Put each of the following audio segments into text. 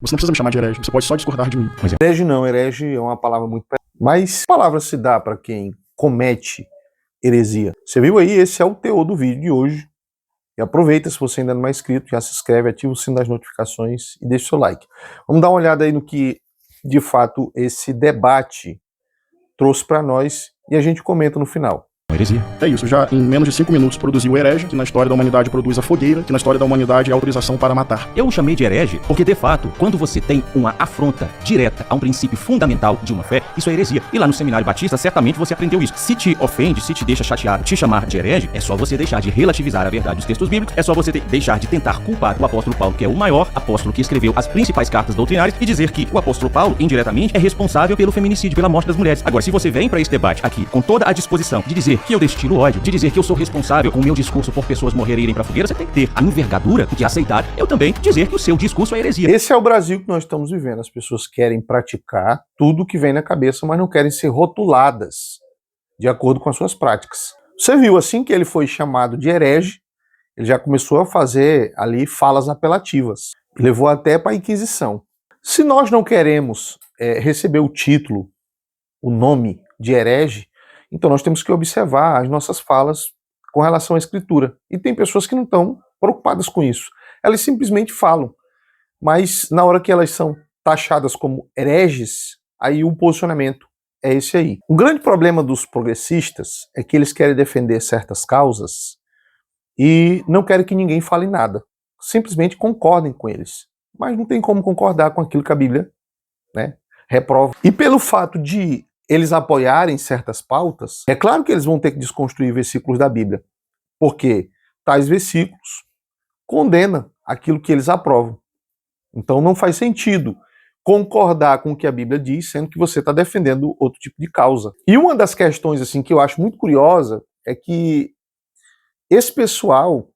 Você não precisa me chamar de herege, você pode só discordar de mim. Herege não, herege é uma palavra muito... Mas palavra se dá para quem comete heresia. Você viu aí? Esse é o teor do vídeo de hoje. E aproveita, se você ainda não é inscrito, já se inscreve, ativa o sino das notificações e deixa o seu like. Vamos dar uma olhada aí no que, de fato, esse debate trouxe para nós e a gente comenta no final. Heresia. É isso, já em menos de 5 minutos produziu o herege, que na história da humanidade produz a fogueira, que na história da humanidade é a autorização para matar. Eu o chamei de herege porque, de fato, quando você tem uma afronta direta a um princípio fundamental de uma fé, isso é heresia. E lá no Seminário Batista, certamente você aprendeu isso. Se te ofende, se te deixa chateado, te chamar de herege, é só você deixar de relativizar a verdade dos textos bíblicos, é só você deixar de tentar culpar o apóstolo Paulo, que é o maior apóstolo que escreveu as principais cartas doutrinárias, e dizer que o apóstolo Paulo, indiretamente, é responsável pelo feminicídio, pela morte das mulheres. Agora, se você vem para esse debate aqui com toda a disposição de dizer que eu destilo ódio, de dizer que eu sou responsável com o meu discurso por pessoas morrerem e irem pra fogueira, você tem que ter a envergadura de aceitar eu também dizer que o seu discurso é heresia. Esse é o Brasil que nós estamos vivendo. As pessoas querem praticar tudo que vem na cabeça, mas não querem ser rotuladas de acordo com as suas práticas. Você viu, assim que ele foi chamado de herege, ele já começou a fazer ali falas apelativas. Levou até para a Inquisição. Se nós não queremos receber o título, o nome de herege, então nós temos que observar as nossas falas com relação à Escritura. E tem pessoas que não estão preocupadas com isso. Elas simplesmente falam. Mas na hora que elas são taxadas como hereges, aí o posicionamento é esse aí. O grande problema dos progressistas é que eles querem defender certas causas e não querem que ninguém fale nada. Simplesmente concordem com eles. Mas não tem como concordar com aquilo que a Bíblia, reprova. E pelo fato de eles apoiarem certas pautas, é claro que eles vão ter que desconstruir versículos da Bíblia, porque tais versículos condenam aquilo que eles aprovam. Então não faz sentido concordar com o que a Bíblia diz, sendo que você está defendendo outro tipo de causa. E uma das questões assim que eu acho muito curiosa é que esse pessoal,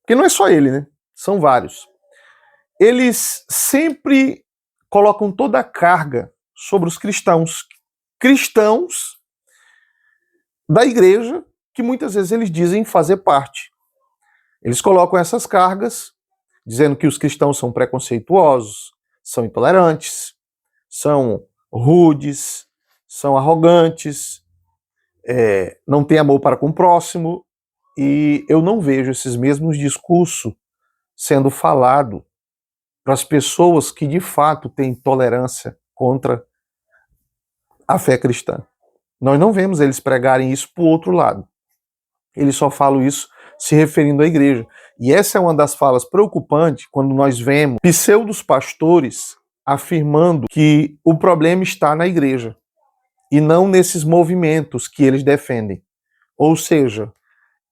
porque não é só ele, né? São vários, eles sempre colocam toda a carga sobre os cristãos da igreja, que muitas vezes eles dizem fazer parte. Eles colocam essas cargas, dizendo que os cristãos são preconceituosos, são intolerantes, são rudes, são arrogantes, não têm amor para com o próximo, e eu não vejo esses mesmos discursos sendo falado para as pessoas que de fato têm tolerância contra a fé cristã. Nós não vemos eles pregarem isso para o outro lado. Eles só falam isso se referindo à igreja. E essa é uma das falas preocupantes quando nós vemos pseudos pastores afirmando que o problema está na igreja e não nesses movimentos que eles defendem. Ou seja,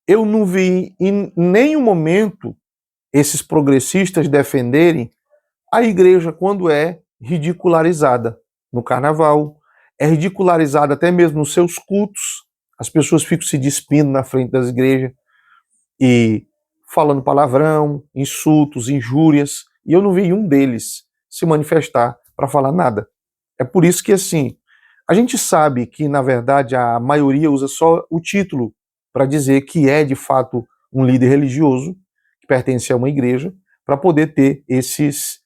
eu não vi em nenhum momento esses progressistas defenderem a igreja quando é ridicularizada no carnaval, é ridicularizada até mesmo nos seus cultos. As pessoas ficam se despindo na frente das igrejas e falando palavrão, insultos, injúrias, e eu não vi um deles se manifestar para falar nada. É por isso que, assim, a gente sabe que, na verdade, a maioria usa só o título para dizer que é, de fato, um líder religioso, que pertence a uma igreja, para poder ter esses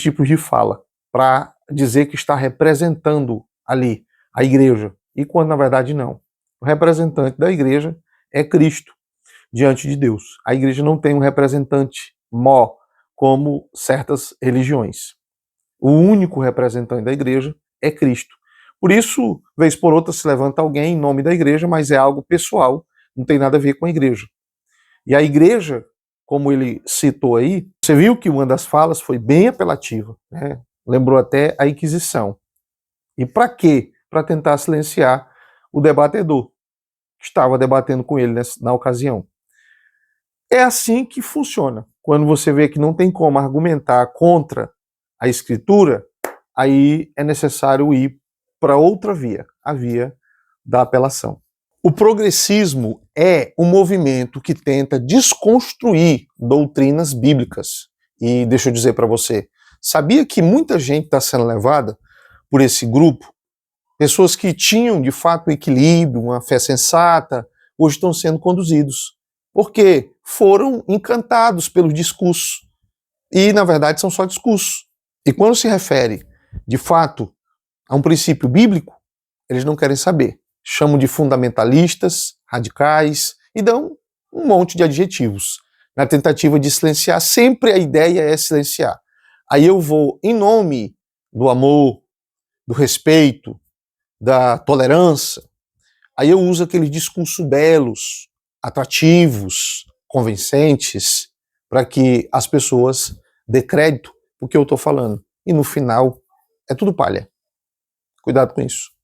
tipos de fala, para dizer que está representando ali a igreja, e quando na verdade não. O representante da igreja é Cristo diante de Deus. A igreja não tem um representante mó como certas religiões. O único representante da igreja é Cristo. Por isso, vez por outra se levanta alguém em nome da igreja, mas é algo pessoal, não tem nada a ver com a igreja. E a igreja, como ele citou aí, você viu que uma das falas foi bem apelativa, né? Lembrou até a Inquisição. E para quê? Para tentar silenciar o debatedor que estava debatendo com ele na ocasião. É assim que funciona. Quando você vê que não tem como argumentar contra a Escritura, aí é necessário ir para outra via, a via da apelação. O progressismo é um movimento que tenta desconstruir doutrinas bíblicas. E deixa eu dizer para você, sabia que muita gente está sendo levada por esse grupo? Pessoas que tinham, de fato, um equilíbrio, uma fé sensata, hoje estão sendo conduzidos. Porque foram encantados pelos discursos. E, na verdade, são só discursos. E quando se refere, de fato, a um princípio bíblico, eles não querem saber. Chamam de fundamentalistas, radicais, e dão um monte de adjetivos, na tentativa de silenciar. Sempre a ideia é silenciar. Aí eu vou, em nome do amor, do respeito, da tolerância, aí eu uso aqueles discursos belos, atrativos, convincentes, para que as pessoas dê crédito no que eu estou falando. E no final, é tudo palha. Cuidado com isso.